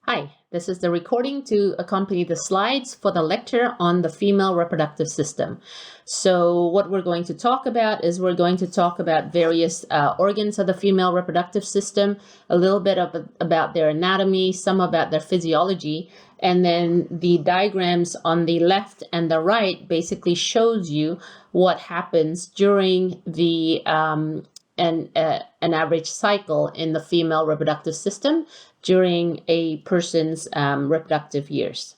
Hi, this is the recording to accompany the slides for the lecture on the female reproductive system. So what we're going to talk about is we're going to talk about various organs of the female reproductive system, a little bit about their anatomy, some about their physiology, and then the diagrams on the left and the right basically shows you what happens during the an average cycle in the female reproductive system during a person's reproductive years.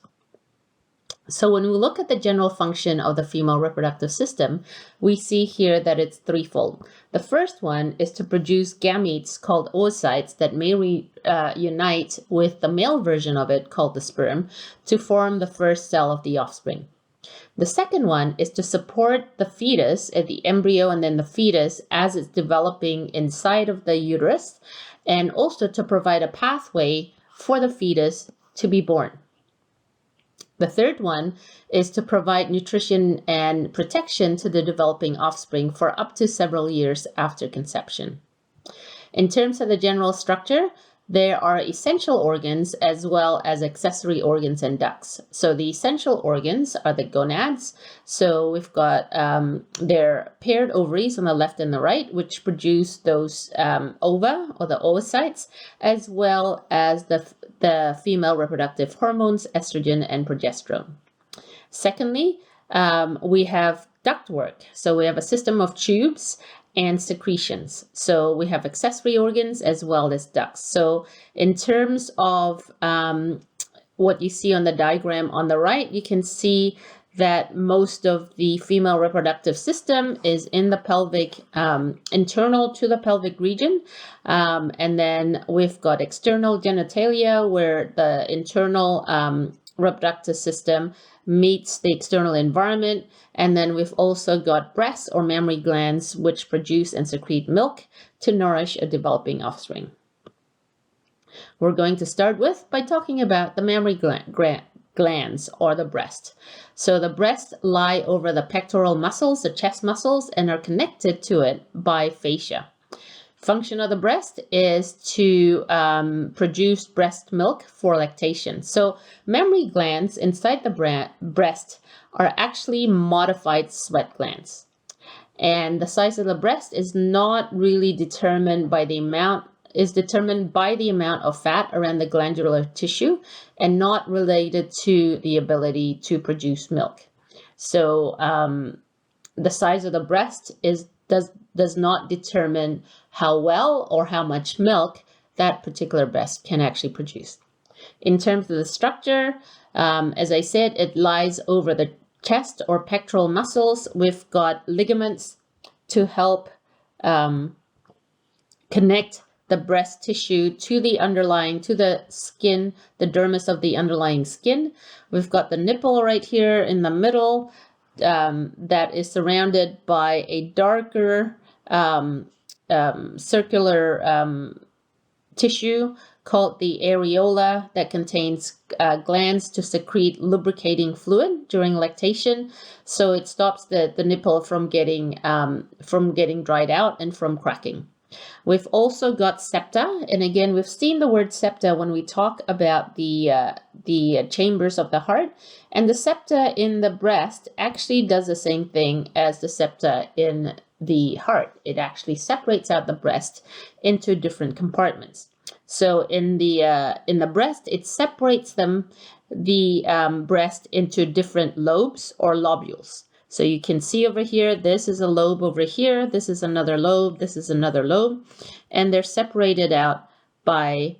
So when we look at the general function of the female reproductive system, we see here that it's threefold. The first one is to produce gametes called oocytes that may unite with the male version of it called the sperm to form the first cell of the offspring. The second one is to support the fetus, the embryo and then the fetus as it's developing inside of the uterus, and also to provide a pathway for the fetus to be born. The third one is to provide nutrition and protection to the developing offspring for up to several years after conception. In terms of the general structure, there are essential organs as well as accessory organs and ducts. So the essential organs are the gonads. So we've got their paired ovaries on the left and the right, which produce those ova or the oocytes, as well as the female reproductive hormones, estrogen and progesterone. Secondly, we have ductwork. So we have a system of tubes and secretions. So we have accessory organs as well as ducts. So in terms of what you see on the diagram on the right, you can see that most of the female reproductive system is in the pelvic, internal to the pelvic region. And then we've got external genitalia where the internal reproductive system meets the external environment. And then we've also got breasts or mammary glands, which produce and secrete milk to nourish a developing offspring. We're going to start by talking about the mammary glands or the breast. So the breasts lie over the pectoral muscles, the chest muscles, and are connected to it by fascia. Function of the breast is to produce breast milk for lactation. So mammary glands inside the breast are actually modified sweat glands. And the size of the breast is not really determined by the amount, is determined by the amount of fat around the glandular tissue and not related to the ability to produce milk. So the size of the breast does not determine how well or how much milk that particular breast can actually produce. In terms of the structure, as I said, it lies over the chest or pectoral muscles. We've got ligaments to help connect the breast tissue to the skin, the dermis of the underlying skin. We've got the nipple right here in the middle that is surrounded by a darker circular tissue called the areola that contains glands to secrete lubricating fluid during lactation. So it stops the nipple from getting dried out and from cracking. We've also got septa, and again, we've seen the word septa when we talk about the chambers of the heart, and the septa in the breast actually does the same thing as the septa in the heart. It actually separates out the breast into different compartments. So in the breast, it separates the breast into different lobes or lobules. So you can see over here, this is a lobe over here, this is another lobe, this is another lobe, and they're separated out by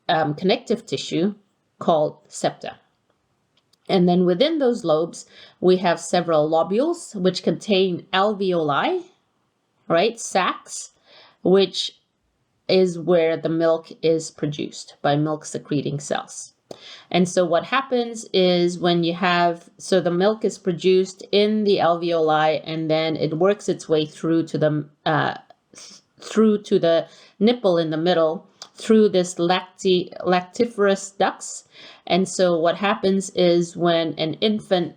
connective tissue called septa. And then within those lobes, we have several lobules, which contain alveoli, right, sacs, which is where the milk is produced by milk-secreting cells. And so what happens is when you have, so the milk is produced in the alveoli and then it works its way through to the nipple in the middle through this lactiferous ducts. And so what happens is when an infant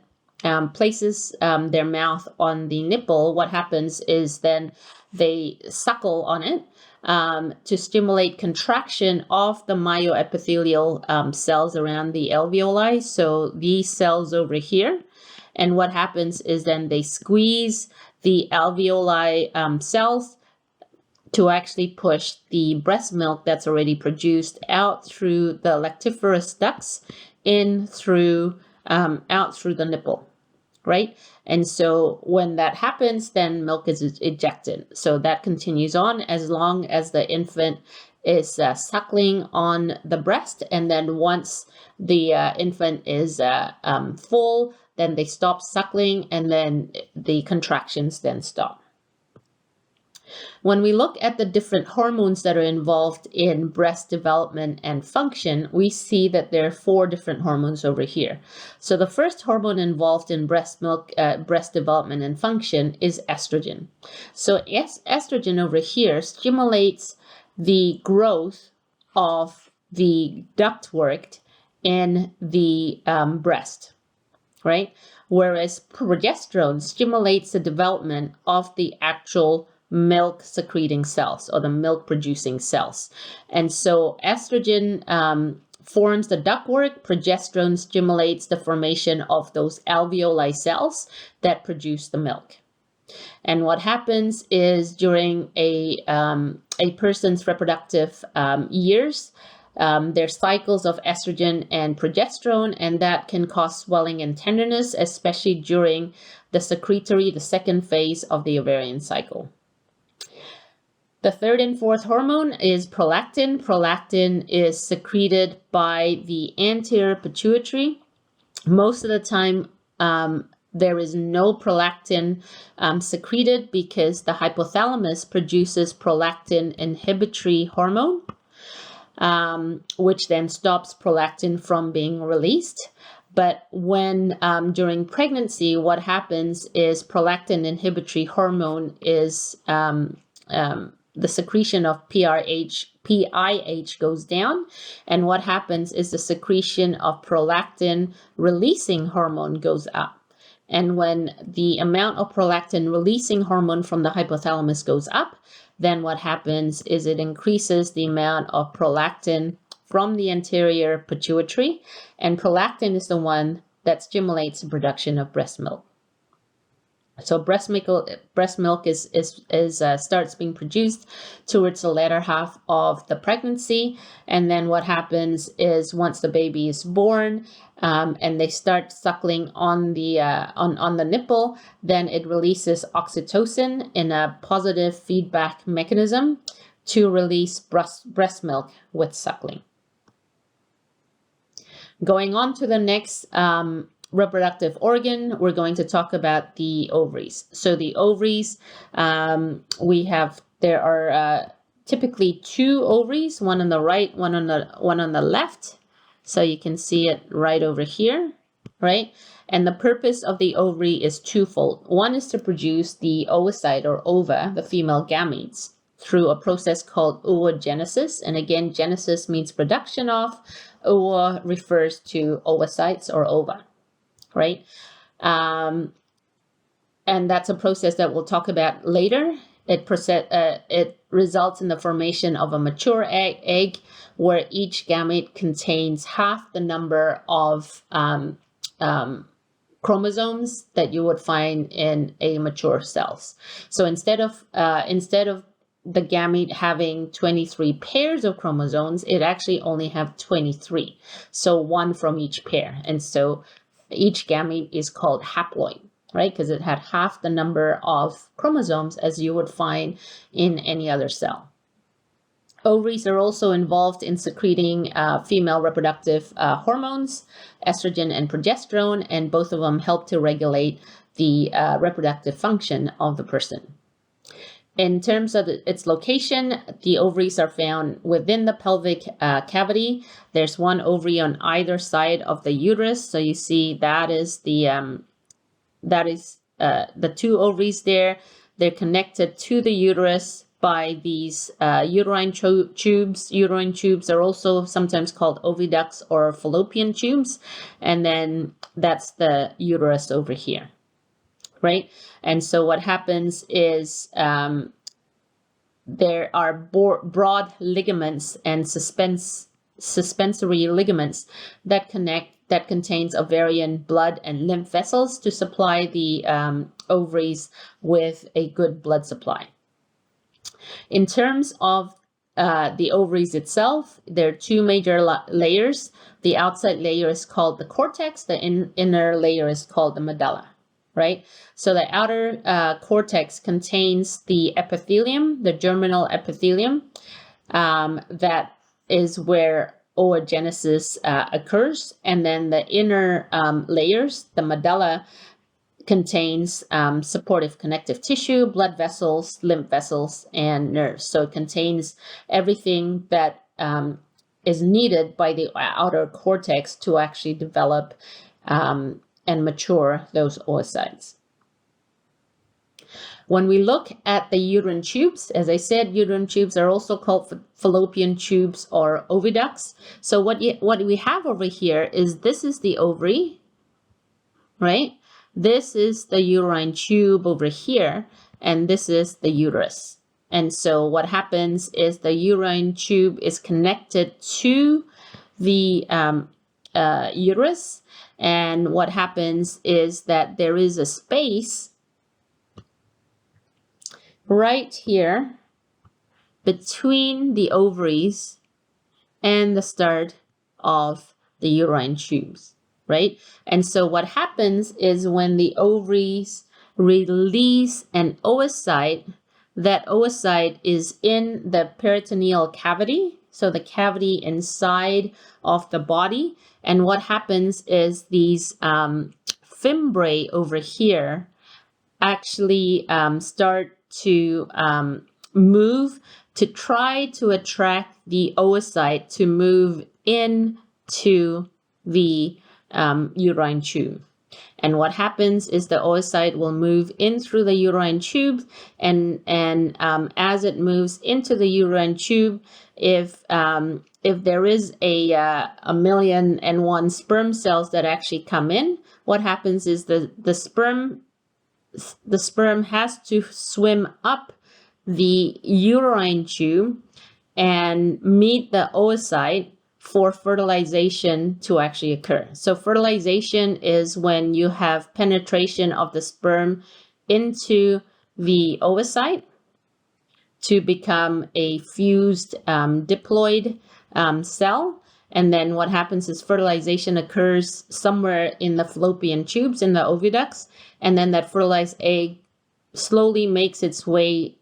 places their mouth on the nipple, what happens is then they suckle on it to stimulate contraction of the myoepithelial cells around the alveoli. So these cells over here. And what happens is then they squeeze the alveoli cells to actually push the breast milk that's already produced out through the lactiferous ducts in through out through the nipple, right? And so when that happens, then milk is ejected. So that continues on as long as the infant is suckling on the breast. And then once the infant is full, then they stop suckling and then the contractions then stop. When we look at the different hormones that are involved in breast development and function, we see that there are 4 different hormones over here. So the first hormone involved in breast development and function is estrogen. So estrogen over here stimulates the growth of the ductwork in the breast, right? Whereas progesterone stimulates the development of the actual milk secreting cells or the milk producing cells. And so estrogen forms the ductwork, progesterone stimulates the formation of those alveoli cells that produce the milk. And what happens is during a person's reproductive years, there's cycles of estrogen and progesterone, and that can cause swelling and tenderness, especially during the second phase of the ovarian cycle. The third and fourth hormone is prolactin. Prolactin is secreted by the anterior pituitary. Most of the time, there is no prolactin secreted because the hypothalamus produces prolactin inhibitory hormone, which then stops prolactin from being released. But when during pregnancy, what happens is prolactin inhibitory hormone is the secretion of PIH goes down, and what happens is the secretion of prolactin releasing hormone goes up. And when the amount of prolactin releasing hormone from the hypothalamus goes up, then what happens is it increases the amount of prolactin from the anterior pituitary, and prolactin is the one that stimulates the production of breast milk. So breast milk starts being produced towards the latter half of the pregnancy, and then what happens is once the baby is born and they start suckling on the nipple, then it releases oxytocin in a positive feedback mechanism to release breast milk with suckling. Going on to the next reproductive organ, we're going to talk about the ovaries. So the ovaries, there are typically 2 ovaries, one on the right, one on the left. So you can see it right over here, right? And the purpose of the ovary is twofold. One is to produce the oocyte or ova, the female gametes, through a process called oogenesis. And again, genesis means production of, ooa refers to oocytes or ova. Right? And that's a process that we'll talk about later. It results in the formation of a mature egg where each gamete contains half the number of chromosomes that you would find in a mature cells. So instead of the gamete having 23 pairs of chromosomes, it actually only have 23. So 1 from each pair. And so each gamete is called haploid, right? Because it had half the number of chromosomes as you would find in any other cell. Ovaries are also involved in secreting female reproductive hormones, estrogen and progesterone, and both of them help to regulate the reproductive function of the person. In terms of its location, the ovaries are found within the pelvic cavity. There's 1 ovary on either side of the uterus. So you see that is the 2 ovaries there. They're connected to the uterus by these uterine tubes. Uterine tubes are also sometimes called oviducts or fallopian tubes. And then that's the uterus over here. Right? And so what happens is there are broad ligaments and suspensory ligaments that contains ovarian blood and lymph vessels to supply the ovaries with a good blood supply. In terms of the ovaries itself, there are two major layers. The outside layer is called the cortex. The inner layer is called the medulla, right? So the outer cortex contains the epithelium, the germinal epithelium, that is where oogenesis occurs. And then the inner layers, the medulla, contains supportive connective tissue, blood vessels, lymph vessels, and nerves. So it contains everything that is needed by the outer cortex to actually develop and mature those oocytes. When we look at the uterine tubes, as I said, uterine tubes are also called fallopian tubes or oviducts. So what we have over here is this is the ovary, right? This is the uterine tube over here, and this is the uterus. And so what happens is the uterine tube is connected to the uterus, and what happens is that there is a space right here between the ovaries and the start of the uterine tubes, right? And so what happens is when the ovaries release an oocyte, that oocyte is in the peritoneal cavity, so the cavity inside of the body. And what happens is these fimbriae over here actually start to move to try to attract the oocyte to move into the uterine tube. And what happens is the oocyte will move in through the uterine tube, and as it moves into the uterine tube, if there is a 1,000,001 sperm cells that actually come in, what happens is the sperm has to swim up the uterine tube and meet the oocyte for fertilization to actually occur. So fertilization is when you have penetration of the sperm into the oocyte to become a fused diploid cell. And then what happens is fertilization occurs somewhere in the fallopian tubes, in the oviducts, and then that fertilized egg slowly makes its way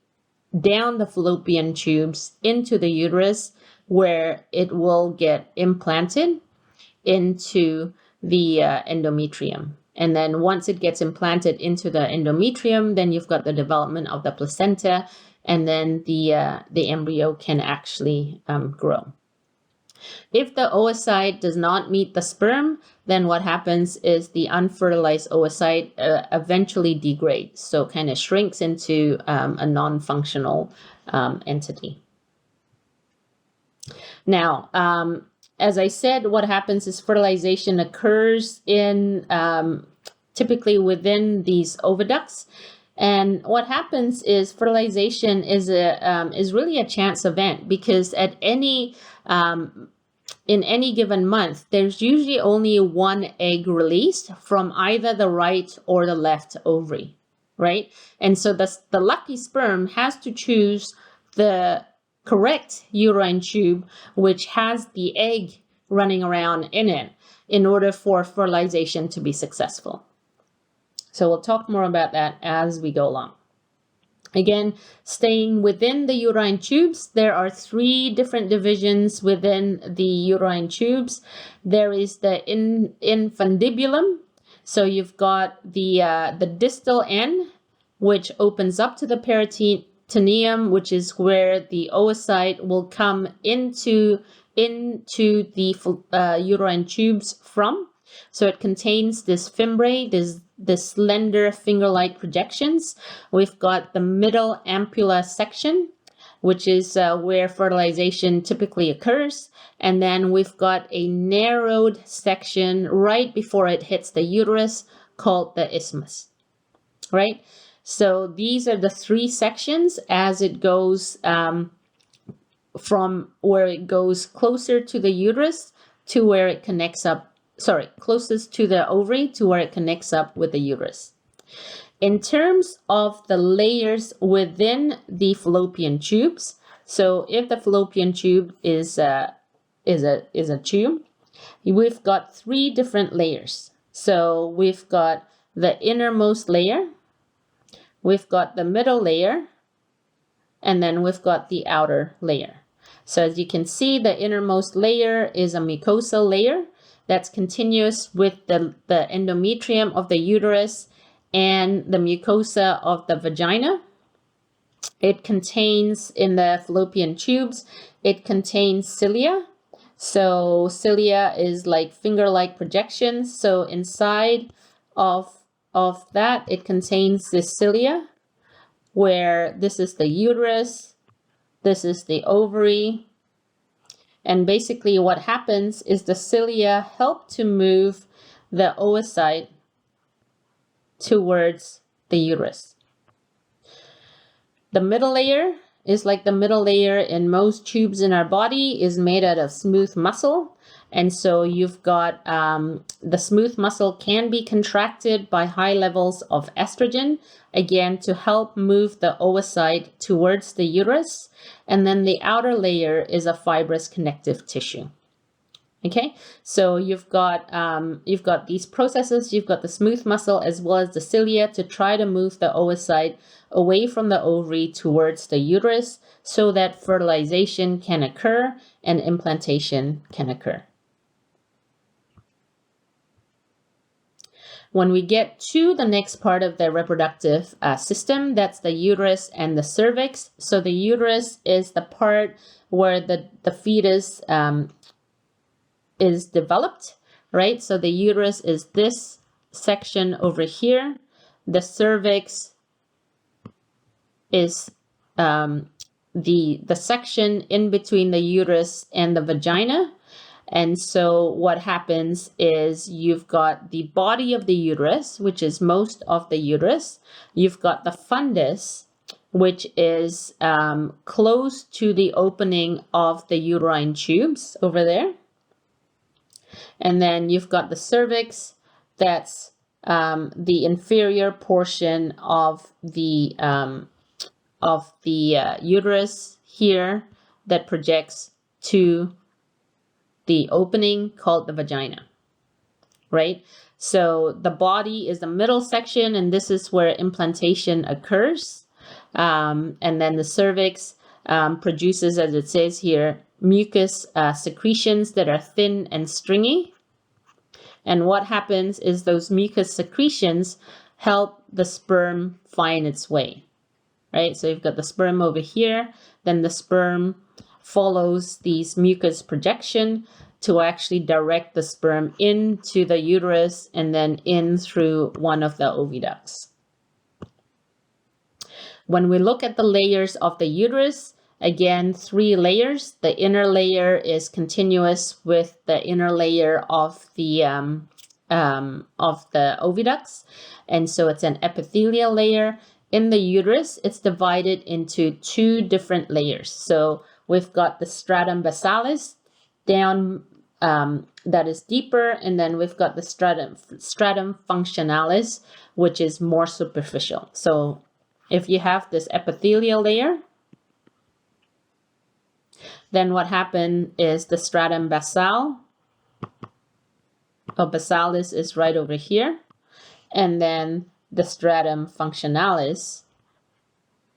down the fallopian tubes into the uterus, where it will get implanted into the endometrium. And then once it gets implanted into the endometrium, then you've got the development of the placenta, and then the embryo can actually grow. If the oocyte does not meet the sperm, then what happens is the unfertilized oocyte eventually degrades, so kind of shrinks into a non-functional entity. Now, as I said, what happens is fertilization occurs in typically within these oviducts. And what happens is fertilization is really a chance event, because at in any given month, there's usually only one egg released from either the right or the left ovary, right? And so the lucky sperm has to choose the correct uterine tube, which has the egg running around in it, in order for fertilization to be successful. So we'll talk more about that as we go along. Again, staying within the uterine tubes, there are 3 different divisions within the uterine tubes. There is the infundibulum. So you've got the distal end, which opens up to the peritoneum, which is where the oocyte will come into the uterine tubes from. So it contains this fimbriae, this slender finger-like projections. We've got the middle ampulla section, which is where fertilization typically occurs. And then we've got a narrowed section right before it hits the uterus called the isthmus, right? So these are the three sections as it goes from where it goes closer to the uterus to where it connects up, closest to the ovary to where it connects up with the uterus. In terms of the layers within the fallopian tubes, so if the fallopian tube is a tube, we've got three different layers. So we've got the innermost layer, we've got the middle layer, and then we've got the outer layer. So as you can see, the innermost layer is a mucosal layer that's continuous with the endometrium of the uterus and the mucosa of the vagina. It contains, in the fallopian tubes, it contains cilia. So cilia is like finger-like projections. So inside of that, it contains the cilia, where this is the uterus, this is the ovary, and basically what happens is the cilia help to move the oocyte towards the uterus. The middle layer is like the middle layer in most tubes in our body is made out of smooth muscle. And so you've got the smooth muscle can be contracted by high levels of estrogen, again, to help move the oocyte towards the uterus. And then the outer layer is a fibrous connective tissue. Okay, so you've got these processes. You've got the smooth muscle as well as the cilia to try to move the oocyte away from the ovary towards the uterus so that fertilization can occur and implantation can occur. When we get to the next part of the reproductive system, that's the uterus and the cervix. So the uterus is the part where the fetus is developed, right? So the uterus is this section over here. The cervix is the section in between the uterus and the vagina. And so what happens is you've got the body of the uterus, which is most of the uterus. You've got the fundus, which is close to the opening of the uterine tubes over there. And then you've got the cervix, that's the inferior portion of the uterus here that projects to the opening called the vagina, right? So the body is the middle section, and this is where implantation occurs. And then the cervix produces, as it says here, mucus secretions that are thin and stringy. And what happens is those mucus secretions help the sperm find its way, right? So you've got the sperm over here, then the sperm follows these mucus projection to actually direct the sperm into the uterus and then in through one of the oviducts. When we look at the layers of the uterus, again, three layers. The inner layer is continuous with the inner layer of the oviducts, and so it's an epithelial layer. In the uterus, it's divided into two different layers. So we've got the stratum basalis down that is deeper, and then we've got the stratum functionalis, which is more superficial. So if you have this epithelial layer, then what happened is the stratum basalis is right over here, and then the stratum functionalis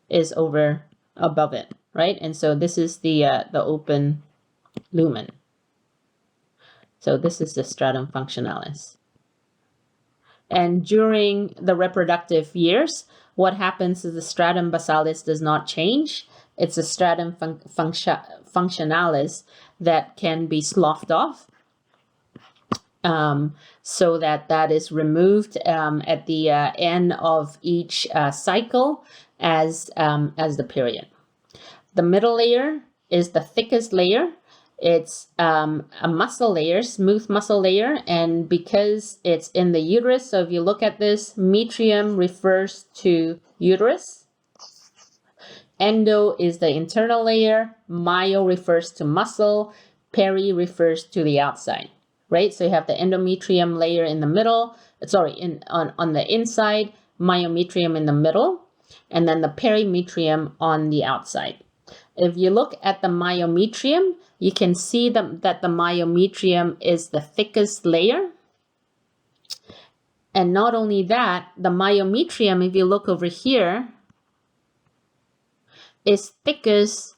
is over above it, right? And so this is the open lumen. So this is the stratum functionalis. And during the reproductive years, what happens is the stratum basalis does not change. It's a stratum functionalis that can be sloughed off, so that is removed at the end of each cycle as the period. The middle layer is the thickest layer, It's a muscle layer, smooth muscle layer, and because it's in the uterus, so if you look at this, metrium refers to uterus, endo is the internal layer, myo refers to muscle, peri refers to the outside, right? So you have the endometrium layer in the middle, on the inside, myometrium in the middle, and then the perimetrium on the outside. If you look at the myometrium, you can see that the myometrium is the thickest layer. And not only that, the myometrium, if you look over here, is thickest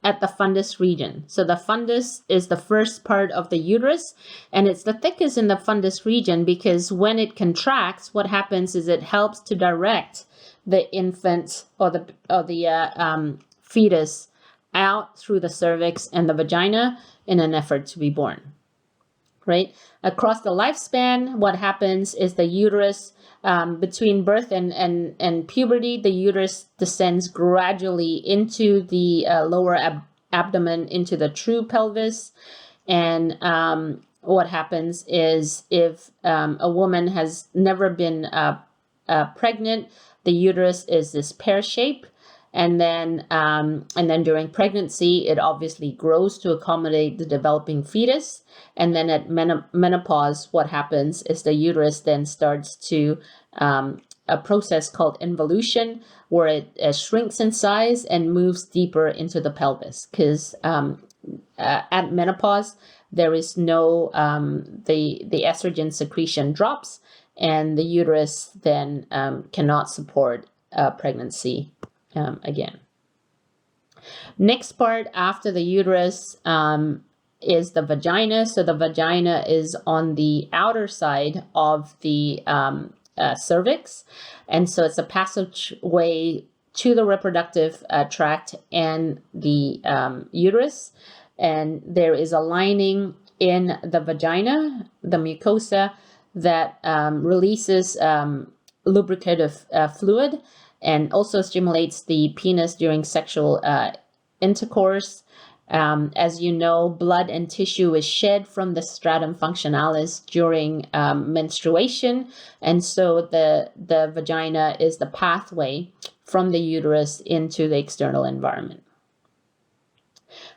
at the fundus region. So the fundus is the first part of the uterus, and it's the thickest in the fundus region because when it contracts, what happens is it helps to direct the infant or the fetus out through the cervix and the vagina in an effort to be born, right? Across the lifespan, what happens is the uterus, between birth and puberty, the uterus descends gradually into the lower abdomen, into the true pelvis. And what happens is if a woman has never been pregnant, the uterus is this pear shape. And then during pregnancy, it obviously grows to accommodate the developing fetus. And then at menopause, what happens is the uterus then starts to a process called involution, where it shrinks in size and moves deeper into the pelvis. Because at menopause, there is no the estrogen secretion drops, and the uterus then cannot support pregnancy. Again. Next part after the uterus is the vagina. So the vagina is on the outer side of the cervix. And so it's a passageway to the reproductive tract and the uterus. And there is a lining in the vagina, the mucosa, that releases lubricative fluid, and also stimulates the penis during sexual intercourse. As you know, blood and tissue is shed from the stratum functionalis during menstruation, and so the vagina is the pathway from the uterus into the external environment.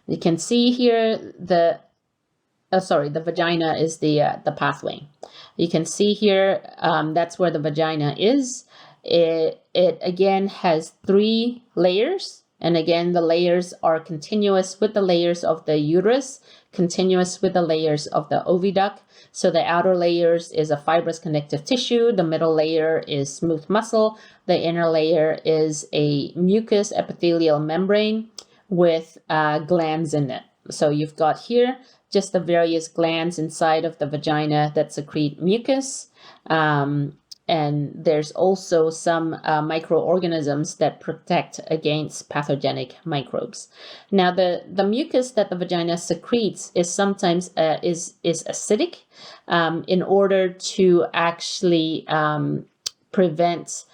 You can see here the vagina is the pathway. You can see here that's where the vagina is. It again has 3 layers, and again the layers are continuous with the layers of the uterus, continuous with the layers of the oviduct. So the outer layers is a fibrous connective tissue, the middle layer is smooth muscle, the inner layer is a mucous epithelial membrane with glands in it. So you've got here just the various glands inside of the vagina that secrete mucus. And there's also some microorganisms that protect against pathogenic microbes. Now, the mucus that the vagina secretes is sometimes is acidic in order to actually prevent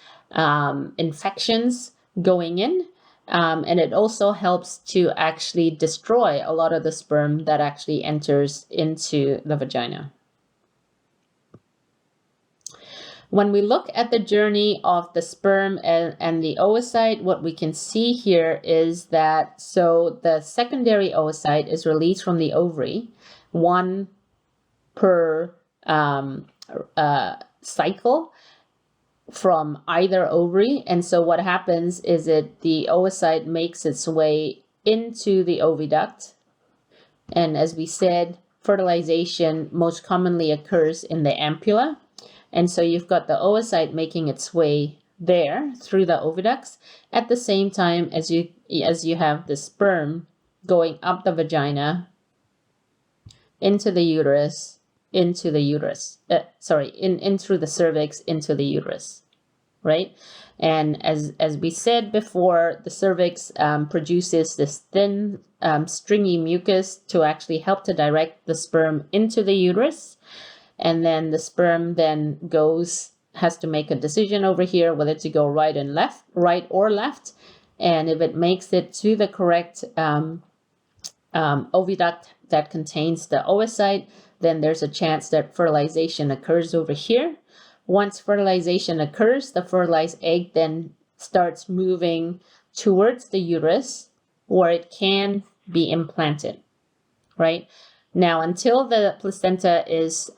infections going in. And it also helps to actually destroy a lot of the sperm that actually enters into the vagina. When we look at the journey of the sperm and the oocyte, what we can see here is that, so the secondary oocyte is released from the ovary, 1 per cycle from either ovary. And so what happens is that the oocyte makes its way into the oviduct. And as we said, fertilization most commonly occurs in the ampulla. And so you've got the oocyte making its way there through the oviducts at the same time as you have the sperm going up the vagina into the uterus, in through the cervix into the uterus, right? And as we said before, the cervix produces this thin, stringy mucus to actually help to direct the sperm into the uterus. And then the sperm then has to make a decision over here whether to go right or left. And if it makes it to the correct oviduct that contains the oocyte, then there's a chance that fertilization occurs over here. Once fertilization occurs, the fertilized egg then starts moving towards the uterus where it can be implanted, right? Now, until the placenta is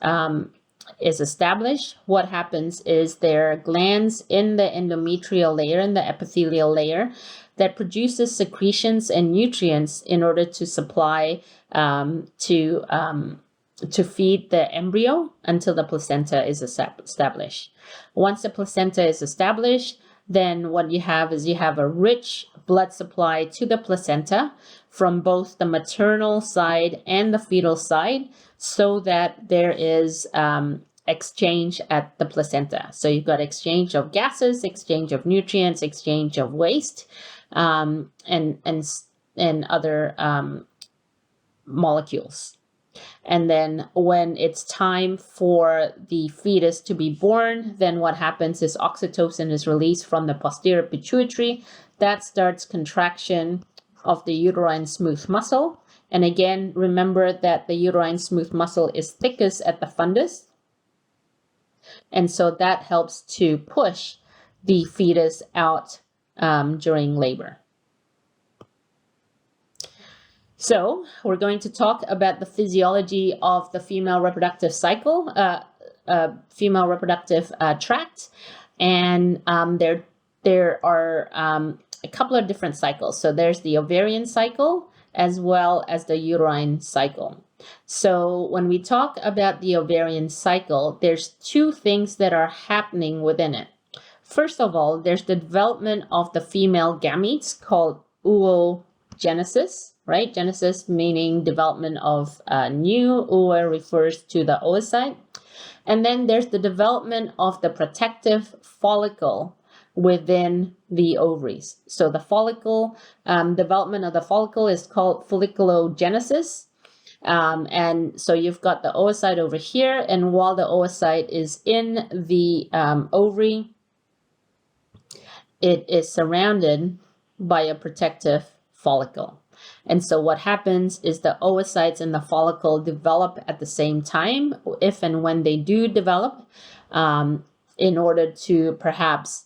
established, what happens is there are glands in the endometrial layer, in the epithelial layer, that produces secretions and nutrients in order to supply to feed the embryo until the placenta is established. Once the placenta is established, then what you have is you have a rich blood supply to the placenta from both the maternal side and the fetal side, so that there is exchange at the placenta. So you've got exchange of gases, exchange of nutrients, exchange of waste, and other molecules. And then when it's time for the fetus to be born, then what happens is oxytocin is released from the posterior pituitary. That starts contraction of the uterine smooth muscle. And again, remember that the uterine smooth muscle is thickest at the fundus. And so that helps to push the fetus out during labor. So we're going to talk about the physiology of the female reproductive cycle, female reproductive tract, and there are a couple of different cycles. So there's the ovarian cycle as well as the uterine cycle. So when we talk about the ovarian cycle, there's two things that are happening within it. First of all, there's the development of the female gametes called oogenesis. Right? Genesis meaning development of new, ooa refers to the oocyte. And then there's the development of the protective follicle within the ovaries. So the follicle, development of the follicle is called folliculogenesis. And so you've got the oocyte over here, and while the oocyte is in the ovary, it is surrounded by a protective follicle. And so what happens is the oocytes and the follicle develop at the same time, if and when they do develop, in order to perhaps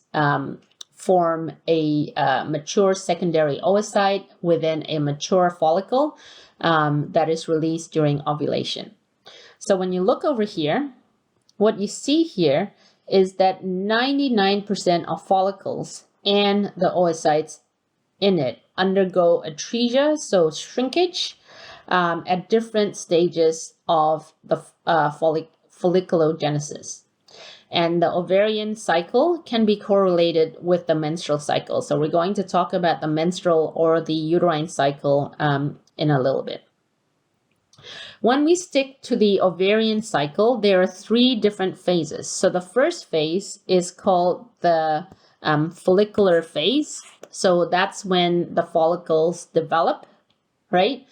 form a mature secondary oocyte within a mature follicle that is released during ovulation. So when you look over here, what you see here is that 99% of follicles and the oocytes in it undergo atresia, so shrinkage, at different stages of the folliculogenesis. And the ovarian cycle can be correlated with the menstrual cycle. So we're going to talk about the menstrual or the uterine cycle in a little bit. When we stick to the ovarian cycle, there are three different phases. So the first phase is called the follicular phase. So that's when the follicles develop, right?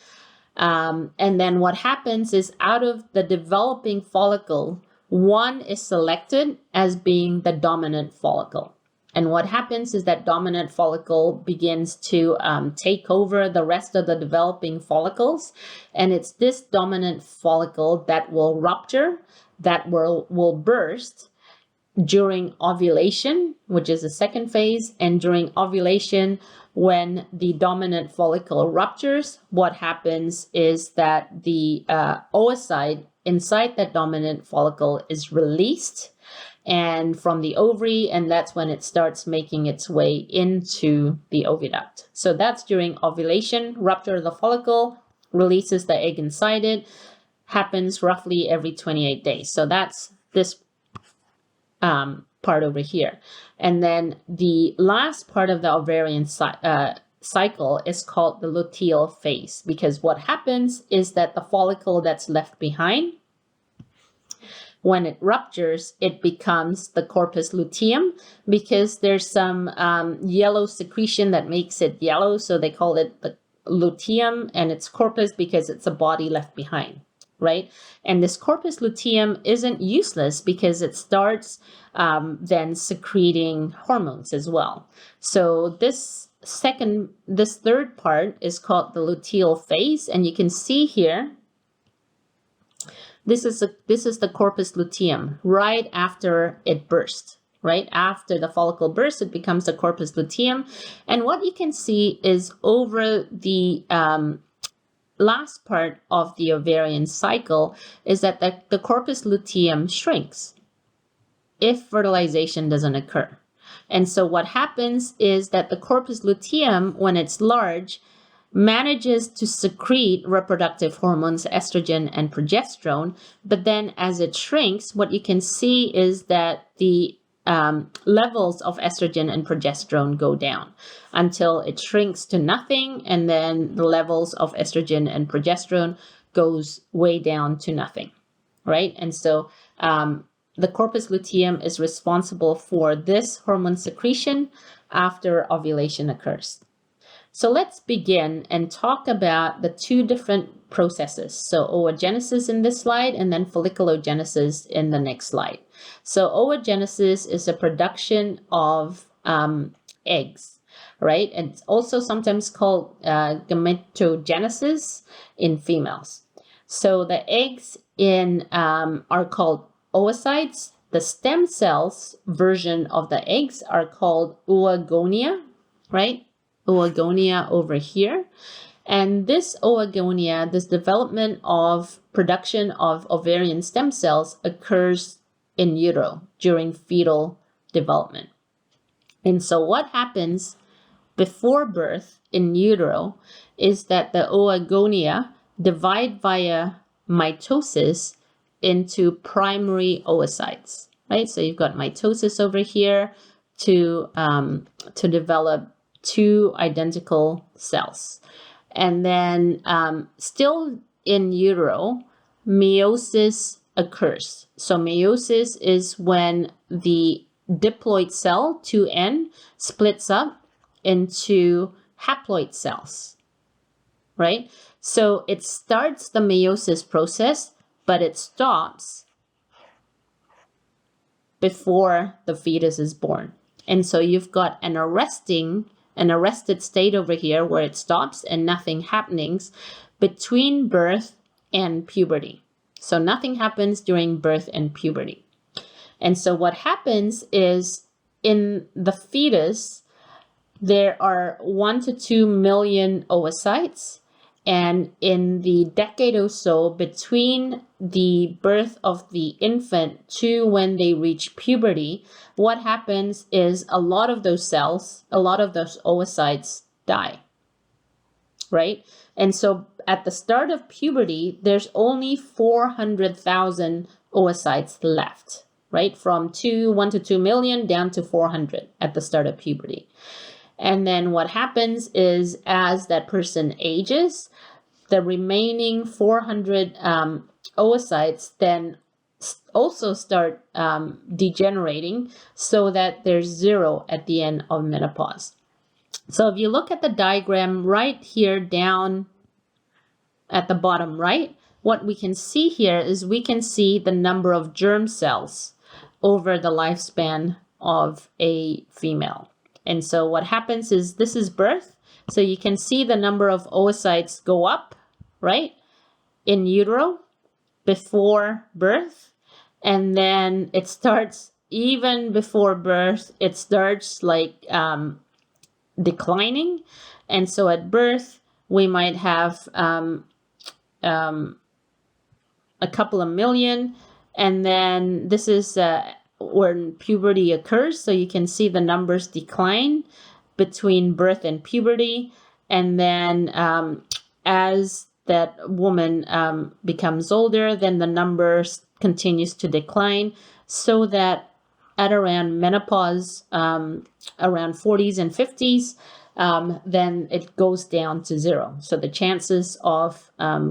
And then what happens is out of the developing follicle, one is selected as being the dominant follicle. And what happens is that dominant follicle begins to take over the rest of the developing follicles. And it's this dominant follicle that will rupture, that will burst during ovulation, which is the second phase. And during ovulation, when the dominant follicle ruptures, what happens is that the oocyte inside that dominant follicle is released and from the ovary, and that's when it starts making its way into the oviduct. So that's during ovulation. Rupture of the follicle releases the egg inside it, happens roughly every 28 days. So that's this part over here. And then the last part of the ovarian cycle is called the luteal phase, because what happens is that the follicle that's left behind, when it ruptures, it becomes the corpus luteum, because there's some yellow secretion that makes it yellow. So they call it the luteum, and it's corpus because it's a body left behind, right? And this corpus luteum isn't useless because it starts then secreting hormones as well. So this this third part is called the luteal phase, and you can see here, this is the corpus luteum right after it bursts. Right after the follicle bursts, it becomes the corpus luteum. And what you can see is over the last part of the ovarian cycle is that the corpus luteum shrinks if fertilization doesn't occur. And so what happens is that the corpus luteum, when it's large, manages to secrete reproductive hormones, estrogen and progesterone. But then as it shrinks, what you can see is that the levels of estrogen and progesterone go down until it shrinks to nothing, and then the levels of estrogen and progesterone goes way down to nothing, right? And so the corpus luteum is responsible for this hormone secretion after ovulation occurs. So let's begin and talk about the two different processes. So oogenesis in this slide, and then folliculogenesis in the next slide. So oogenesis is the production of eggs, right? And it's also sometimes called gametogenesis in females. So the eggs are called oocytes. The stem cells version of the eggs are called oogonia, right? Oogonia over here. And this oogonia, this development of production of ovarian stem cells, occurs in utero during fetal development. And so what happens before birth in utero is that the oogonia divide via mitosis into primary oocytes, right? So you've got mitosis over here to develop two identical cells. And then still in utero, meiosis occurs. So meiosis is when the diploid cell, 2N, splits up into haploid cells, right? So it starts the meiosis process, but it stops before the fetus is born. And so you've got an arrested state over here where it stops and nothing happens between birth and puberty. So nothing happens during birth and puberty. And so what happens is in the fetus, there are 1 to 2 million oocytes. And in the decade or so between the birth of the infant to when they reach puberty, what happens is a lot of those cells, a lot of those oocytes die, right? And so at the start of puberty, there's only 400,000 oocytes left, right? From 1 to 2 million down to 400 at the start of puberty. And then what happens is as that person ages, the remaining 400 oocytes then also start degenerating so that there's 0 at the end of menopause. So if you look at the diagram right here down at the bottom right, what we can see here is we can see the number of germ cells over the lifespan of a female. And so what happens is this is birth. So you can see the number of oocytes go up, right, in utero before birth. And then it starts, even before birth, it starts like declining. And so at birth, we might have a couple of million. And then this is when puberty occurs. So you can see the numbers decline between birth and puberty. And then as that woman becomes older, then the numbers continues to decline, so that at around menopause, around 40s and 50s, then it goes down to 0. So the chances of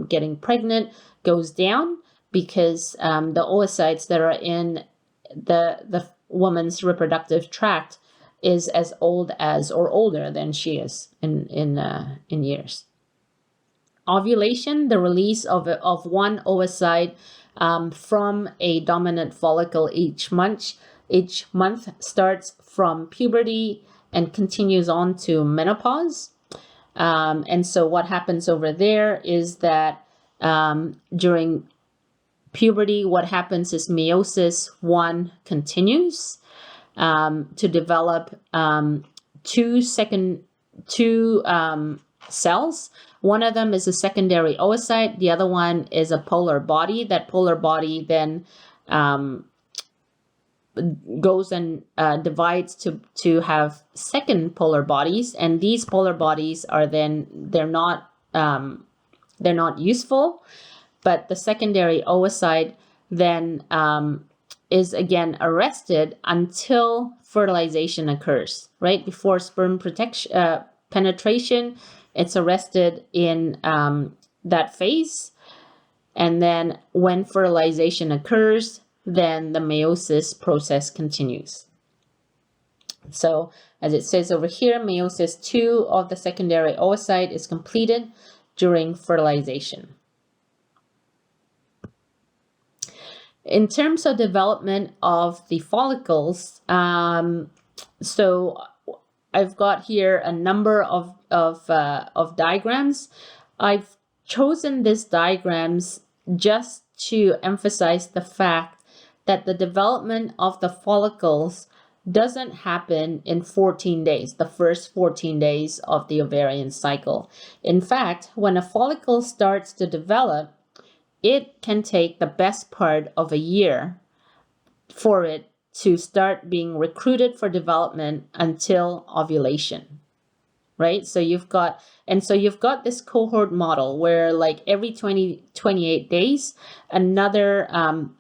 getting pregnant goes down because the oocytes that are in the woman's reproductive tract is as old as or older than she is in years. Ovulation, the release of one oocyte from a dominant follicle each month starts from puberty and continues on to menopause. And so what happens over there is that during puberty, what happens is meiosis 1 continues to develop two cells. One of them is a secondary oocyte. The other one is a polar body. That polar body then goes and divides to have second polar bodies, and these polar bodies are then they're not useful, but the secondary oocyte then is again arrested until fertilization occurs. Right before sperm penetration, it's arrested in that phase, and then when fertilization occurs, then the meiosis process continues. So as it says over here, meiosis 2 of the secondary oocyte is completed during fertilization. In terms of development of the follicles, so I've got here a number of diagrams. I've chosen these diagrams just to emphasize the fact that the development of the follicles doesn't happen in 14 days, the first 14 days of the ovarian cycle. In fact, when a follicle starts to develop, it can take the best part of a year for it to start being recruited for development until ovulation. Right? So you've got this cohort model where like every 28 days, another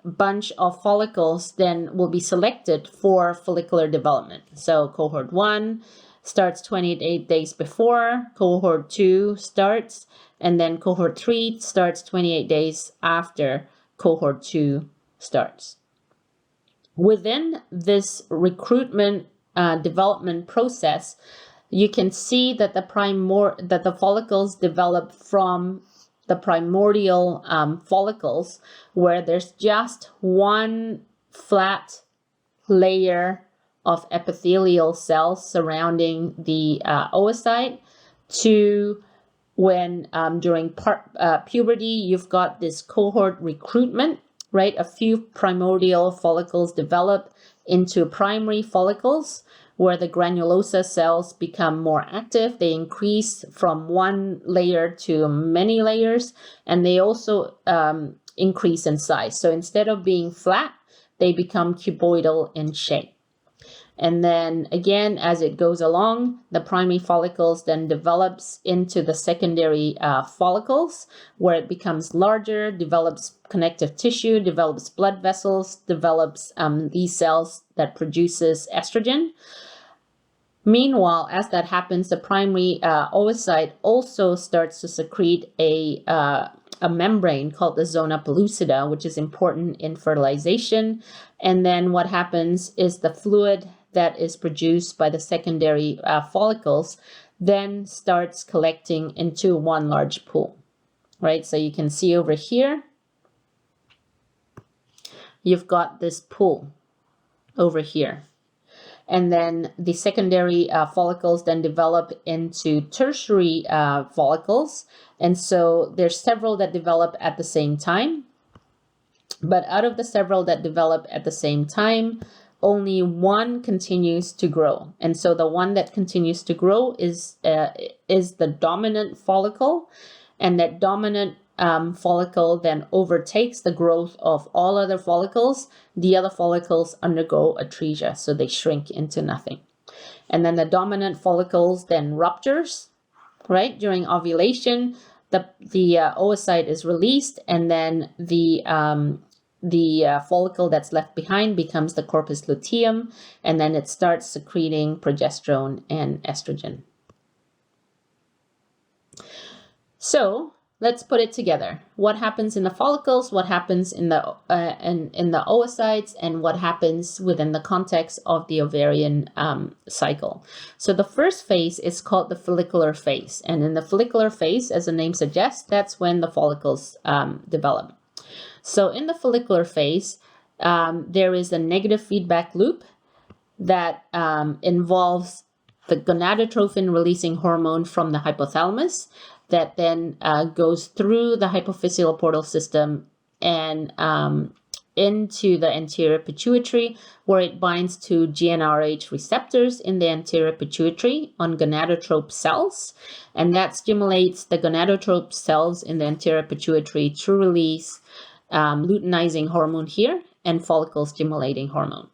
bunch of follicles then will be selected for follicular development. So cohort 1 starts 28 days before, cohort 2 starts, and then cohort 3 starts 28 days after cohort 2 starts. Within this recruitment development process, you can see that the follicles develop from the primordial follicles, where there's just one flat layer of epithelial cells surrounding the oocyte, to when during puberty you've got this cohort recruitment, right? A few primordial follicles develop into primary follicles, where the granulosa cells become more active. They increase from one layer to many layers, and they also increase in size. So instead of being flat, they become cuboidal in shape. And then again, as it goes along, the primary follicles then develops into the secondary follicles, where it becomes larger, develops connective tissue, develops blood vessels, develops these cells that produces estrogen. Meanwhile, as that happens, the primary oocyte also starts to secrete a membrane called the zona pellucida, which is important in fertilization. And then what happens is the fluid that is produced by the secondary follicles then starts collecting into one large pool, right? So you can see over here, you've got this pool over here. And then the secondary follicles then develop into tertiary follicles. And so there's several that develop at the same time. But out of the several that develop at the same time, only one continues to grow. And so the one that continues to grow is the dominant follicle. And that dominant follicle then overtakes the growth of all other follicles. The other follicles undergo atresia, so they shrink into nothing. And then the dominant follicles then ruptures, right? During ovulation, the oocyte is released, and then the follicle that's left behind becomes the corpus luteum, and then it starts secreting progesterone and estrogen. So let's put it together. What happens in the follicles, what happens in the oocytes, and what happens within the context of the ovarian cycle. So the first phase is called the follicular phase. And in the follicular phase, as the name suggests, that's when the follicles develop. So in the follicular phase, there is a negative feedback loop that involves the gonadotrophin releasing hormone from the hypothalamus that then goes through the hypophyseal portal system and into the anterior pituitary, where it binds to GnRH receptors in the anterior pituitary on gonadotrope cells, and that stimulates the gonadotrope cells in the anterior pituitary to release luteinizing hormone here and follicle stimulating hormone.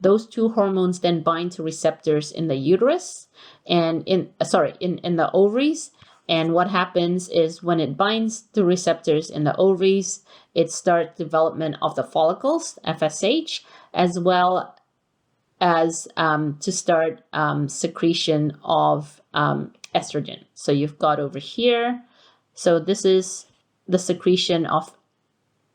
Those two hormones then bind to receptors in the uterus and in the ovaries. And what happens is when it binds to receptors in the ovaries, it starts development of the follicles, FSH, as well as to start secretion of estrogen. So you've got over here, so this is the secretion of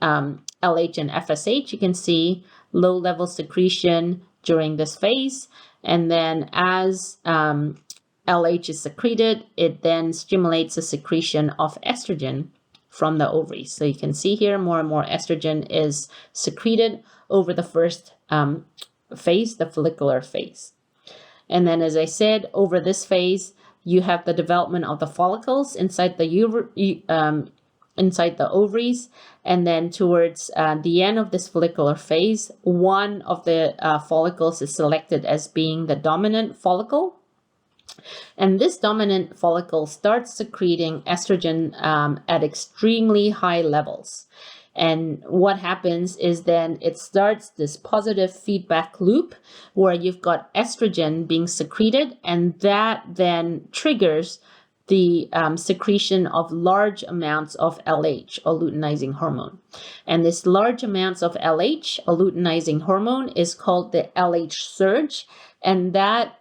LH and FSH. You can see low level secretion during this phase, and then as LH is secreted, it then stimulates the secretion of estrogen from the ovaries. So you can see here more and more estrogen is secreted over the first phase, the follicular phase. And then, as I said, over this phase, you have the development of the follicles inside the ovaries, and then towards the end of this follicular phase, one of the follicles is selected as being the dominant follicle. And this dominant follicle starts secreting estrogen at extremely high levels. And what happens is then it starts this positive feedback loop where you've got estrogen being secreted, and that then triggers the secretion of large amounts of LH, or luteinizing hormone. And this large amounts of LH, or luteinizing hormone, is called the LH surge, and that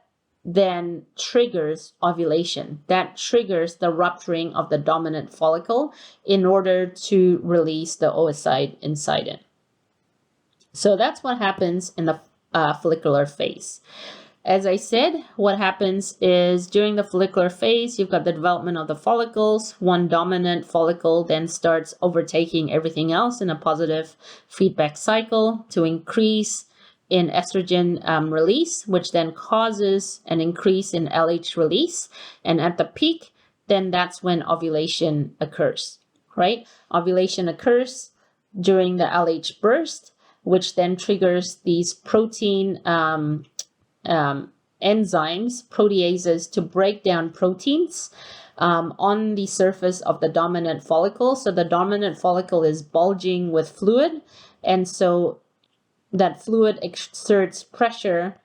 then triggers ovulation. That triggers the rupturing of the dominant follicle in order to release the oocyte inside it. So that's what happens in the follicular phase. As I said, what happens is during the follicular phase, you've got the development of the follicles. One dominant follicle then starts overtaking everything else in a positive feedback cycle to increase in estrogen release, which then causes an increase in LH release. And at the peak, then that's when ovulation occurs, right? Ovulation occurs during the LH burst, which then triggers these protein enzymes, proteases, to break down proteins on the surface of the dominant follicle. So the dominant follicle is bulging with fluid, and so that fluid exerts pressure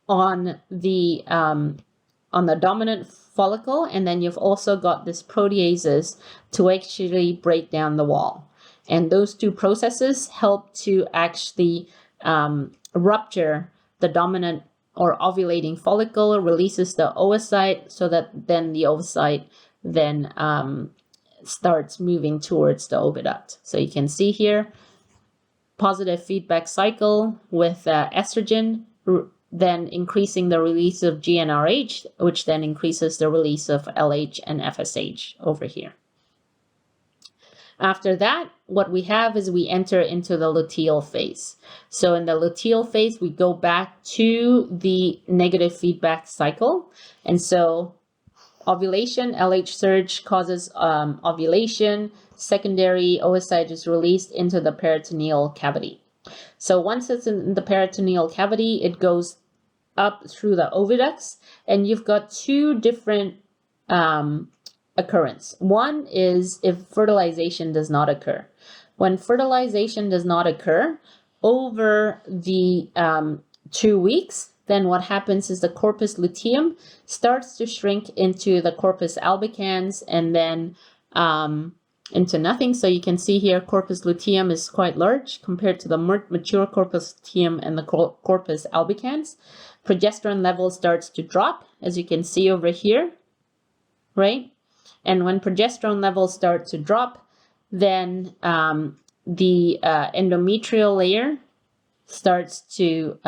on the dominant follicle, and then you've also got this proteases to actually break down the wall. And those two processes help to actually rupture the dominant or ovulating follicle, releases the oocyte, so that then the oocyte then starts moving towards the oviduct. So you can see here, positive feedback cycle with estrogen, then increasing the release of GnRH, which then increases the release of LH and FSH over here. After that, what we have is we enter into the luteal phase. So in the luteal phase, we go back to the negative feedback cycle. And so ovulation, LH surge causes ovulation. Secondary oocyte is released into the peritoneal cavity. So once it's in the peritoneal cavity, it goes up through the oviducts, and you've got two different occurrence. One is if fertilization does not occur. When fertilization does not occur over the 2 weeks, then what happens is the corpus luteum starts to shrink into the corpus albicans, and then into nothing. So you can see here corpus luteum is quite large compared to the mature corpus luteum and the corpus albicans. Progesterone level starts to drop, as you can see over here, right? And when progesterone levels start to drop, then the endometrial layer starts to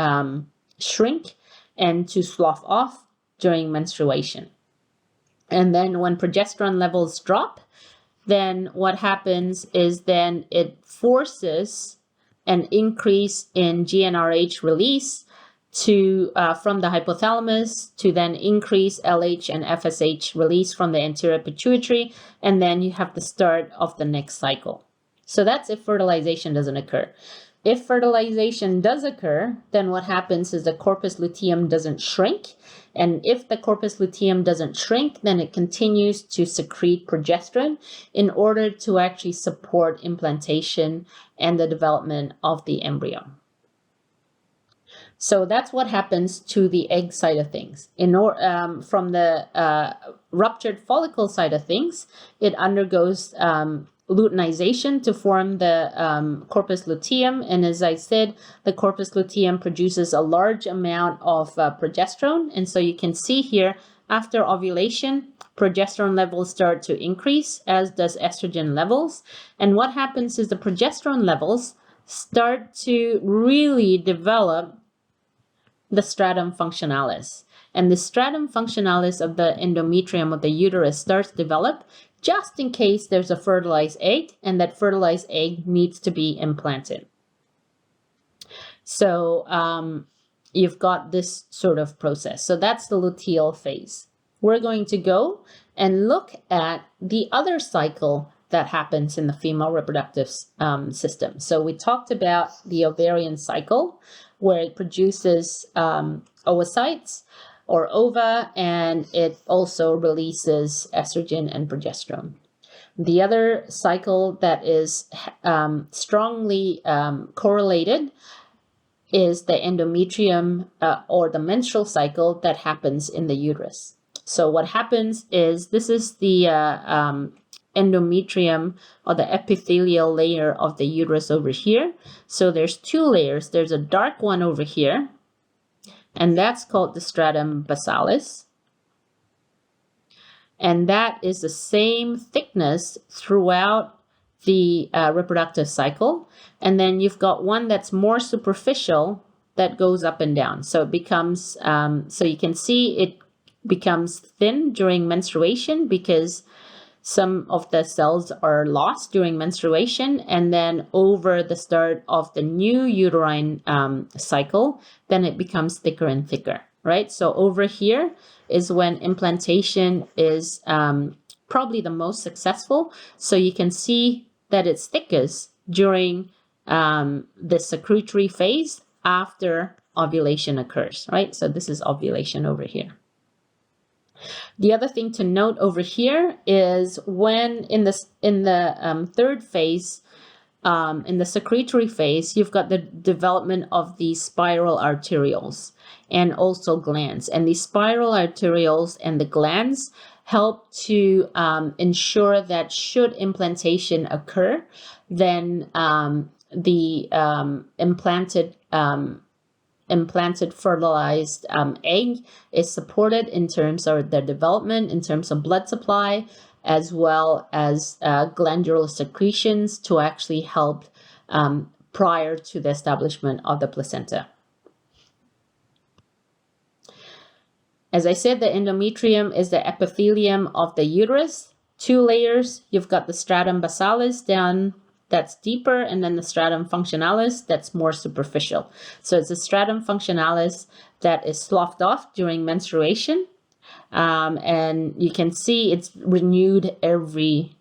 shrink and to slough off during menstruation. And then when progesterone levels drop, then what happens is then it forces an increase in GnRH release to from the hypothalamus to then increase LH and FSH release from the anterior pituitary, and then you have the start of the next cycle. So that's if fertilization doesn't occur. If fertilization does occur, then what happens is the corpus luteum doesn't shrink. And if the corpus luteum doesn't shrink, then it continues to secrete progesterone in order to actually support implantation and the development of the embryo. So that's what happens to the egg side of things. From the ruptured follicle side of things, it undergoes luteinization to form the corpus luteum. And as I said, the corpus luteum produces a large amount of progesterone. And so you can see here, after ovulation, progesterone levels start to increase, as does estrogen levels. And what happens is the progesterone levels start to really develop the stratum functionalis. And the stratum functionalis of the endometrium of the uterus starts to develop just in case there's a fertilized egg, and that fertilized egg needs to be implanted. So you've got this sort of process. So that's the luteal phase. We're going to go and look at the other cycle that happens in the female reproductive system. So we talked about the ovarian cycle, where it produces oocytes or ova, and it also releases estrogen and progesterone. The other cycle that is strongly correlated is the endometrium or the menstrual cycle that happens in the uterus. So what happens is, this is the endometrium or the epithelial layer of the uterus over here. So there's two layers. There's a dark one over here, and that's called the stratum basalis. And that is the same thickness throughout the reproductive cycle. And then you've got one that's more superficial that goes up and down. So it becomes, so you can see it becomes thin during menstruation because some of the cells are lost during menstruation, and then over the start of the new uterine cycle, then it becomes thicker and thicker, right? So over here is when implantation is probably the most successful. So you can see that it's thickest during the secretory phase after ovulation occurs, right? So this is ovulation over here. The other thing to note over here is when in the third phase, in the secretory phase, you've got the development of these spiral arterioles and also glands. And these spiral arterioles and the glands help to ensure that should implantation occur, then the implanted fertilized egg is supported in terms of their development, in terms of blood supply, as well as glandular secretions to actually help prior to the establishment of the placenta. As I said, the endometrium is the epithelium of the uterus. Two layers. You've got the stratum basalis down, that's deeper, and then the stratum functionalis that's more superficial. So it's the stratum functionalis that is sloughed off during menstruation, and you can see it's renewed every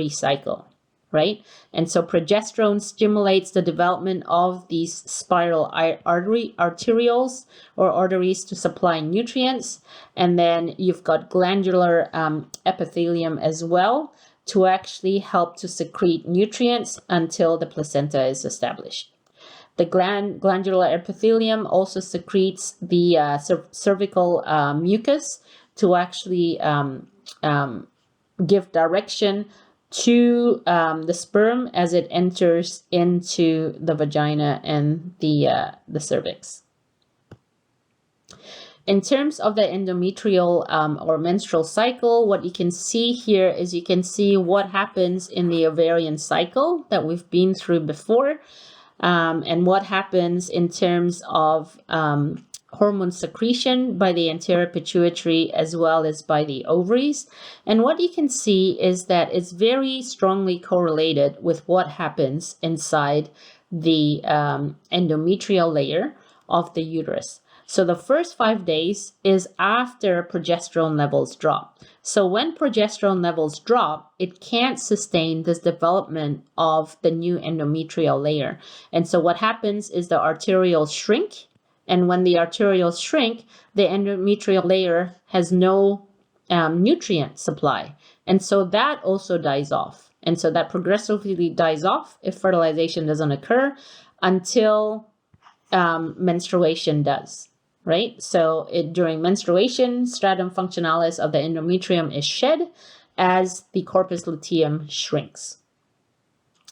cycle, right? And so progesterone stimulates the development of these spiral arterioles or arteries to supply nutrients, and then you've got glandular epithelium as well, to actually help to secrete nutrients until the placenta is established. The glandular epithelium also secretes the cervical mucus to actually give direction to the sperm as it enters into the vagina and the cervix. In terms of the endometrial or menstrual cycle, what you can see here is you can see what happens in the ovarian cycle that we've been through before, and what happens in terms of hormone secretion by the anterior pituitary as well as by the ovaries. And what you can see is that it's very strongly correlated with what happens inside the endometrial layer of the uterus. So the first 5 days is after progesterone levels drop. So when progesterone levels drop, it can't sustain this development of the new endometrial layer. And so what happens is the arterioles shrink. And when the arterioles shrink, the endometrial layer has no nutrient supply. And so that also dies off. And so that progressively dies off if fertilization doesn't occur until menstruation does. Right? So during menstruation, stratum functionalis of the endometrium is shed as the corpus luteum shrinks.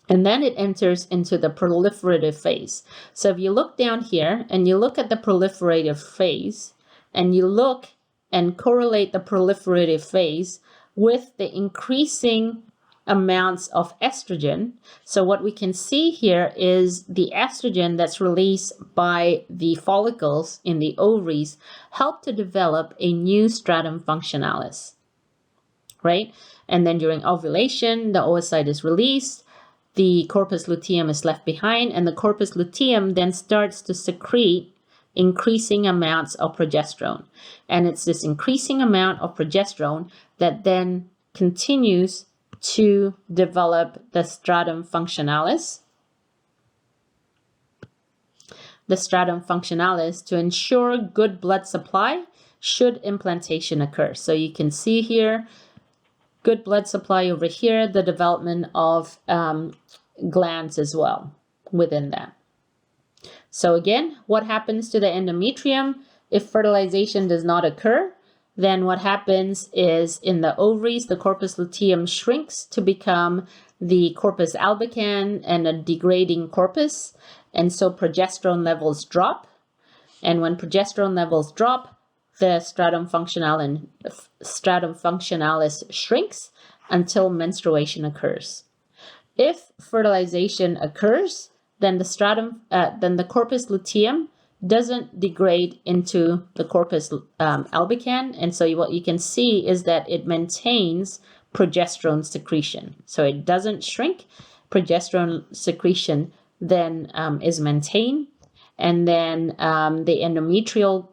And then it enters into the proliferative phase. So if you look down here and you look at the proliferative phase and you look and correlate the proliferative phase with the increasing amounts of estrogen. So what we can see here is the estrogen that's released by the follicles in the ovaries help to develop a new stratum functionalis, right? And then during ovulation, the oocyte is released, the corpus luteum is left behind, and the corpus luteum then starts to secrete increasing amounts of progesterone. And it's this increasing amount of progesterone that then continues to develop the stratum functionalis. The stratum functionalis to ensure good blood supply should implantation occur. So you can see here, good blood supply over here, the development of glands as well within that. So again, what happens to the endometrium if fertilization does not occur? Then what happens is in the ovaries, the corpus luteum shrinks to become the corpus albicans and a degrading corpus. And so progesterone levels drop. And when progesterone levels drop, the stratum functionalis shrinks until menstruation occurs. If fertilization occurs, then the corpus luteum doesn't degrade into the corpus albicans, and so what you can see is that it maintains progesterone secretion. So it doesn't shrink. Progesterone secretion then is maintained, and then the endometrial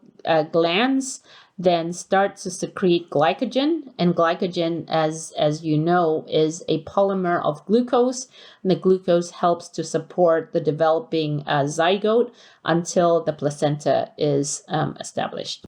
glands then start to secrete glycogen, and glycogen, as you know, is a polymer of glucose, and the glucose helps to support the developing zygote until the placenta is established.